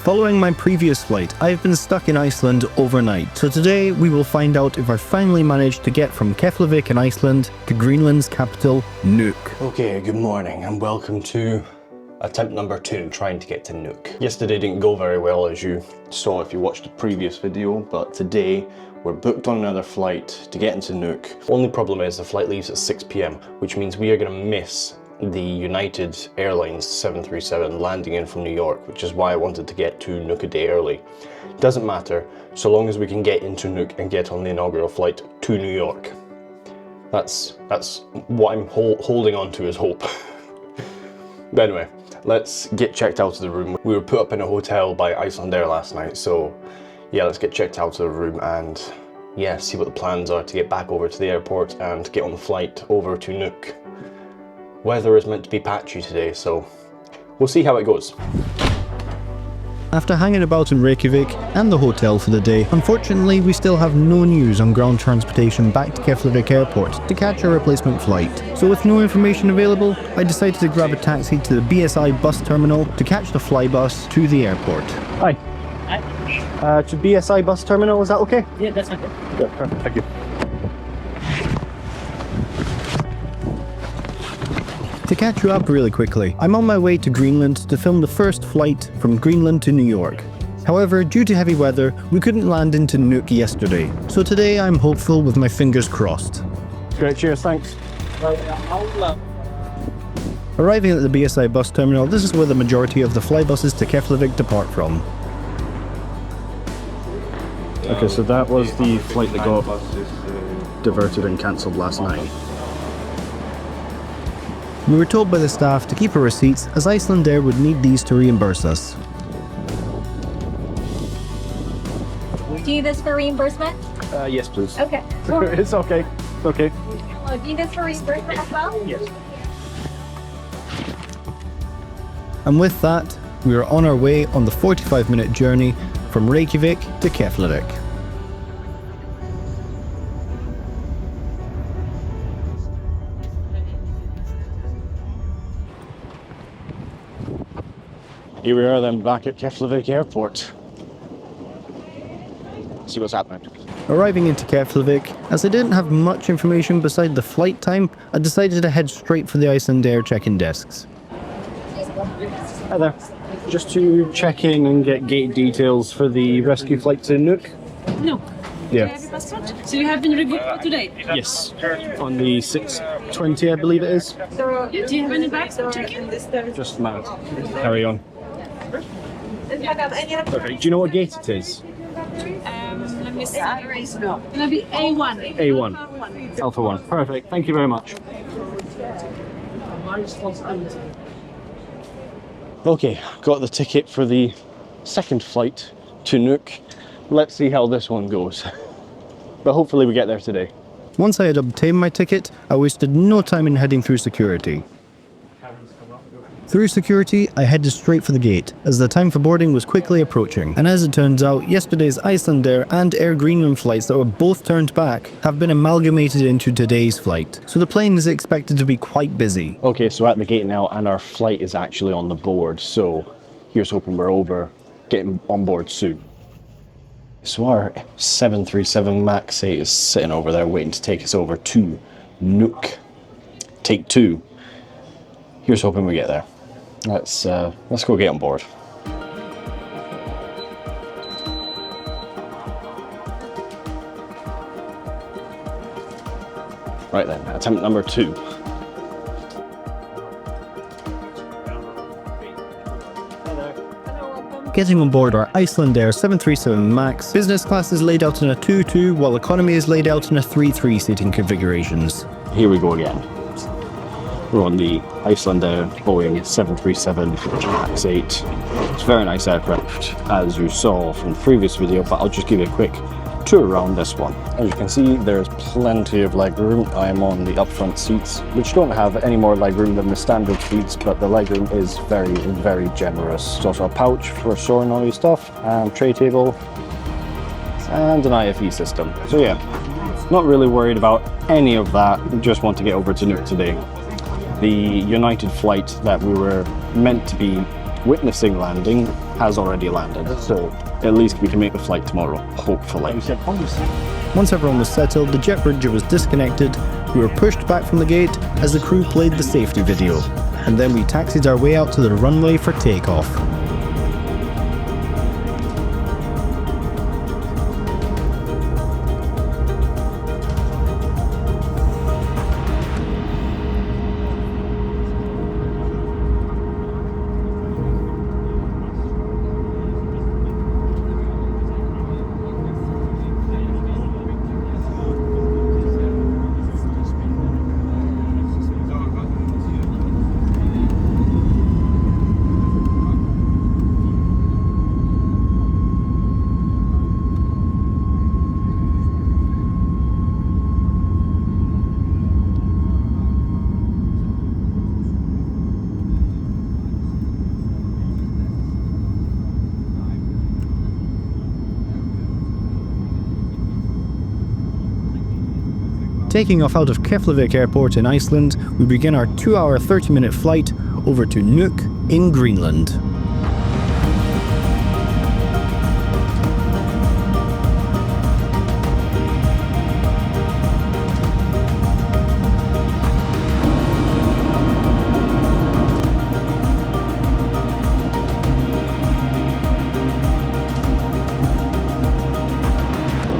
Following my previous flight, I've been stuck in Iceland overnight, so today we will find out if I finally managed to get from Keflavík in Iceland to Greenland's capital, Nuuk. Okay, good morning and welcome to attempt number 2, trying to get to Nuuk. Yesterday didn't go very well, as you saw if you watched the previous video, but today we're booked on another flight to get into Nuuk. Only problem is the flight leaves at 6 p.m, which means we are going to miss the United Airlines 737 landing in from New York, which is why I wanted to get to Nuuk a day early. Doesn't matter, so long as we can get into Nuuk and get on the inaugural flight to New York. That's what I'm holding on to as hope. But anyway, let's get checked out of the room. We were put up in a hotel by Icelandair last night, so yeah, let's get checked out of the room and yeah, see what the plans are to get back over to the airport and get on the flight over to Nuuk. Weather is meant to be patchy today, so we'll see how it goes. After hanging about in Reykjavík and the hotel for the day, unfortunately we still have no news on ground transportation back to Keflavík Airport to catch a replacement flight. So with no information available, I decided to grab a taxi to the BSI bus terminal to catch the flybus to the airport. Hi. Hi. To BSI bus terminal, is that okay? Yeah, that's okay. Yeah, perfect, thank you. To catch you up really quickly, I'm on my way to Greenland to film the first flight from Greenland to New York. However, due to heavy weather, we couldn't land into Nuuk yesterday, so today I'm hopeful with my fingers crossed. Great, cheers, thanks. Arriving at the BSI bus terminal, this is where the majority of the flybuses to Keflavík depart from. Okay, so that was the flight that got diverted and cancelled last night. We were told by the staff to keep our receipts as Icelandair would need these to reimburse us. Do you need this for reimbursement? Yes, please. Okay. It's okay. It's okay. Do you need this for reimbursement as well? Yes. And with that, we are on our way on the 45-minute journey from Reykjavík to Keflavík. Here we are then, back at Keflavík Airport. See what's happening. Arriving into Keflavík, as I didn't have much information beside the flight time, I decided to head straight for the Icelandair check-in desks. Hi there. Just to check in and get gate details for the rescue flight to Nuuk. No. Yeah. So you have been rebooked for today? Yes. On the 6:20, I believe it is. Do you have any bags to check in? Just mad. Carry on. Okay, do you know what gate it is? Let me see. It's gonna be A1. A1. Alpha 1. Perfect. Thank you very much. Okay, got the ticket for the second flight to Nuuk. Let's see how this one goes. But hopefully we get there today. Once I had obtained my ticket, I wasted no time in heading through security. Through security, I headed straight for the gate, as the time for boarding was quickly approaching. And as it turns out, yesterday's Icelandair and Air Greenland flights that were both turned back have been amalgamated into today's flight. So the plane is expected to be quite busy. Okay, so at the gate now, and our flight is actually on the board. So here's hoping we're getting on board soon. So our 737 MAX 8 is sitting over there waiting to take us over to Nuuk. Take 2. Here's hoping we get there. Let's go get on board. Right then, attempt number 2. Getting on board our Icelandair 737 MAX, business class is laid out in a 2-2, while economy is laid out in a 3-3 seating configurations. Here we go again. We're on the Icelandair Boeing 737 MAX 8. It's a very nice aircraft, as you saw from the previous video, but I'll just give you a quick tour around this one. As you can see, there's plenty of legroom. I am on the upfront seats, which don't have any more legroom than the standard seats, but the legroom is very, very generous. There's also a pouch for storing all your stuff, and tray table, and an IFE system. So yeah, not really worried about any of that. Just want to get over to Nuuk today. The United flight that we were meant to be witnessing landing has already landed, so at least we can make the flight tomorrow, hopefully. Once everyone was settled, the jet bridger was disconnected, we were pushed back from the gate as the crew played the safety video, and then we taxied our way out to the runway for takeoff. Taking off out of Keflavík Airport in Iceland, we begin our 2-hour 30-minute flight over to Nuuk in Greenland.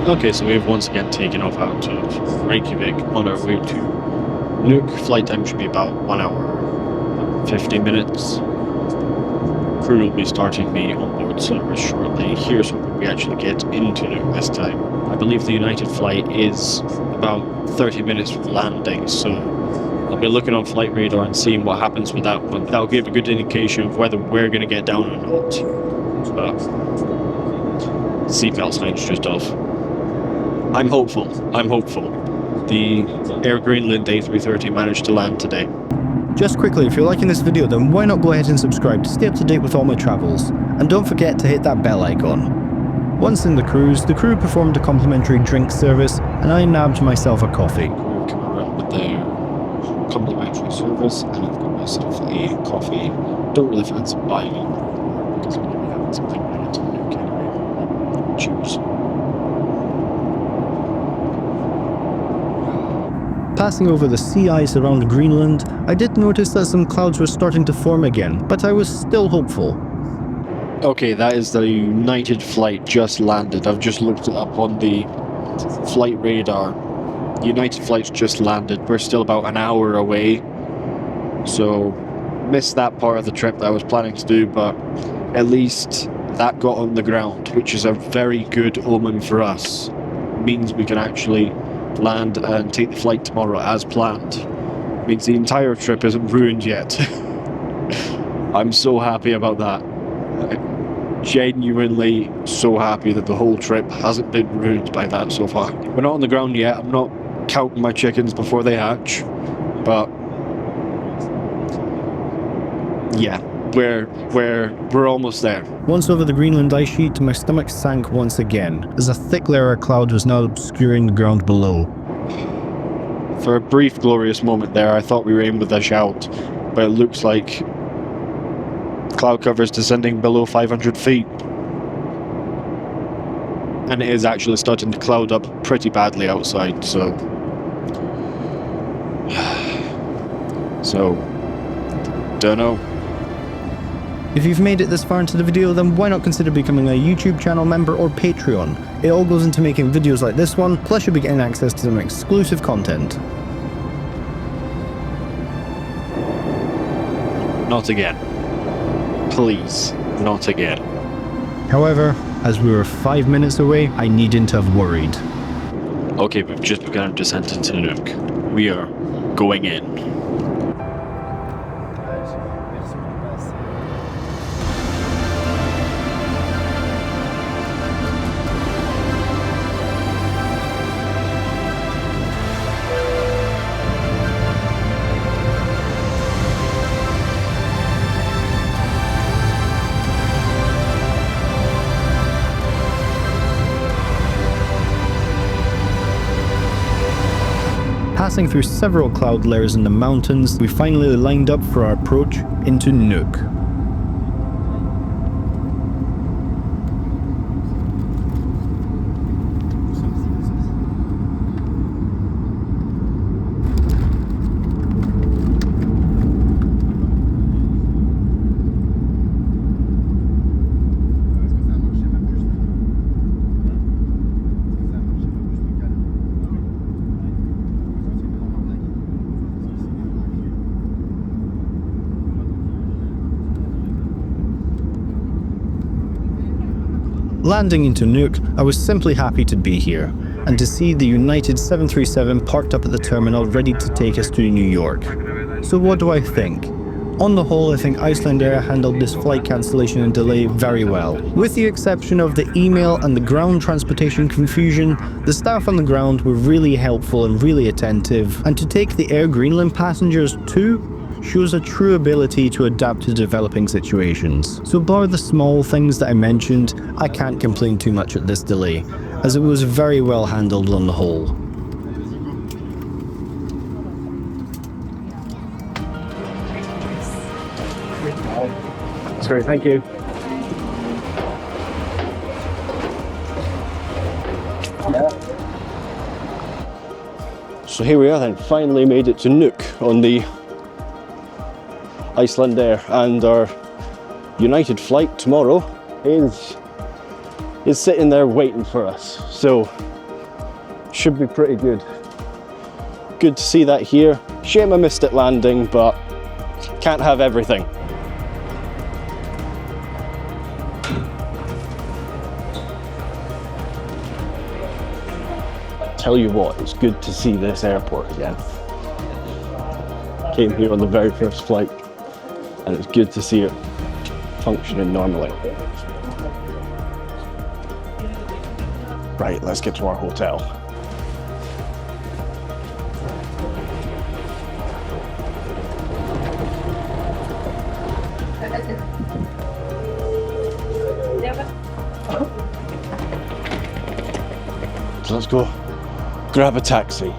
Okay, so we've once again taken off out of Reykjavík on our way to Nuuk. Flight time should be about 1 hour, 50 minutes. Crew will be starting the onboard service shortly. Here's hoping we actually get into Nuuk this time. I believe the United flight is about 30 minutes from landing, so I'll be looking on flight radar and seeing what happens with that one. That'll give a good indication of whether we're going to get down or not. Seatbelt sign's just off. I'm hopeful. The Air Greenland A330 managed to land today. Just quickly, if you're liking this video, then why not go ahead and subscribe to stay up to date with all my travels, and don't forget to hit that bell icon. Once in the cruise, the crew performed a complimentary drink service, and I nabbed myself a coffee. We're coming around with their complimentary service, and I've got myself a coffee. Don't really fancy buying it, because I'm going to be having something ready to Nuuk anyway. Cheers. Passing over the sea ice around Greenland, I did notice that some clouds were starting to form again, but I was still hopeful. Okay, that is the United flight just landed. I've just looked it up on the flight radar. United flight's just landed. We're still about an hour away, so missed that part of the trip that I was planning to do, but at least that got on the ground, which is a very good omen for us. Means we can actually land and take the flight tomorrow as planned. Means the entire trip isn't ruined yet. I'm so happy about that. I'm genuinely so happy that the whole trip hasn't been ruined by that so far. We're not on the ground yet. I'm not counting my chickens before they hatch, but yeah, we're almost there. Once over the Greenland ice sheet, my stomach sank once again, as a thick layer of cloud was now obscuring the ground below. For a brief glorious moment there, I thought we were in with a shout, but it looks like cloud cover is descending below 500 feet. And it is actually starting to cloud up pretty badly outside, so don't know. If you've made it this far into the video, then why not consider becoming a YouTube channel member or Patreon? It all goes into making videos like this one, plus you'll be getting access to some exclusive content. Not again. Please, not again. However, as we were 5 minutes away, I needn't have worried. Okay, we've just begun our descent into Nuuk. We are going in. Passing through several cloud layers in the mountains, we finally lined up for our approach into Nuuk. Landing into Nuuk, I was simply happy to be here, and to see the United 737 parked up at the terminal ready to take us to New York. So what do I think? On the whole, I think Icelandair handled this flight cancellation and delay very well. With the exception of the email and the ground transportation confusion, the staff on the ground were really helpful and really attentive, and to take the Air Greenland passengers too shows a true ability to adapt to developing situations. So bar the small things that I mentioned, I can't complain too much at this delay, as it was very well handled on the whole. That's great, thank you. So here we are then, finally made it to Nuuk on the Icelandair, and our United flight tomorrow is sitting there waiting for us. So should be pretty good. Good to see that here. Shame I missed it landing, but can't have everything. Tell you what, it's good to see this airport again. Came here on the very first flight, and it's good to see it functioning normally. Right, let's get to our hotel. So let's go grab a taxi.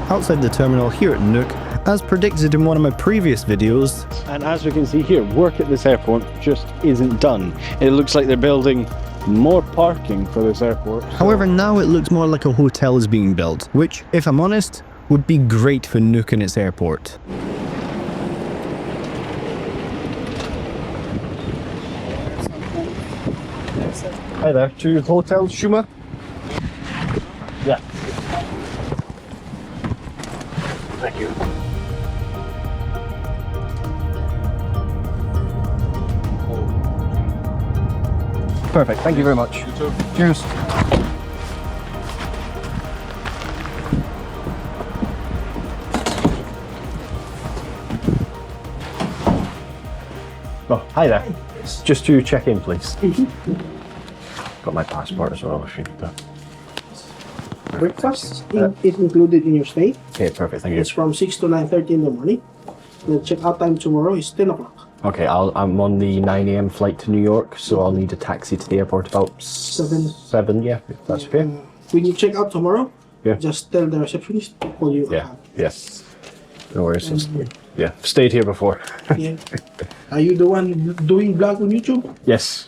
Outside the terminal here at Nuuk, as predicted in one of my previous videos, And as we can see here, work at this airport just isn't done. It looks like they're building more parking for this airport. however now it looks more like a hotel is being built, which, if I'm honest, would be great for Nuuk and its airport. Hi there, to Hotel Schuma? Yeah. Thank you. Perfect, thank you very much. You too. Cheers. Oh, hi there. Just to check in, please. Got my passport as well, if you need that. Breakfast is included in your stay. Okay, perfect, thank you. It's from 6 to 9:30 in the morning. The check-out time tomorrow is 10 o'clock. Okay, I'm on the 9 a.m. flight to New York, so I'll need a taxi to the airport about 7, yeah, if that's okay. When you check out tomorrow, Yeah. just tell the receptionist to call you. Yeah, yes. No worries. Yeah, stayed here before. Yeah. Are you the one doing vlog on YouTube? Yes.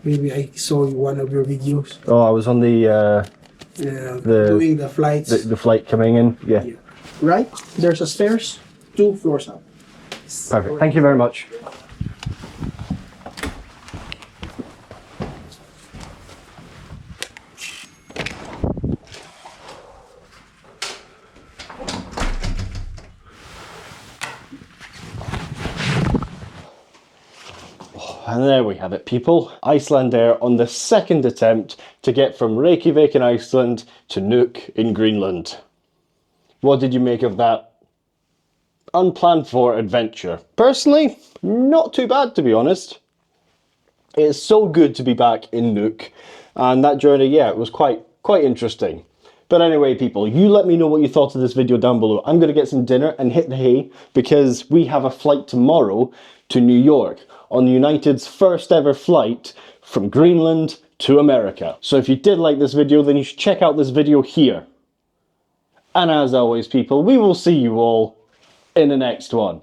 Maybe I saw one of your videos. Oh, I was on the Doing the flights. the flight coming in. Yeah. Yeah. Right? There's a stairs, 2 floors up. Perfect. Thank you very much. And there we have it, people. Icelandair on the second attempt to get from Reykjavík in Iceland to Nuuk in Greenland. What did you make of that unplanned for adventure? Personally, not too bad, to be honest. It's so good to be back in Nuuk, and that journey, yeah, it was quite interesting. But anyway, people, you let me know what you thought of this video down below. I'm going to get some dinner and hit the hay, because we have a flight tomorrow to New York on United's first ever flight from Greenland to America. So if you did like this video, then you should check out this video here. And as always, people, we will see you all in the next one.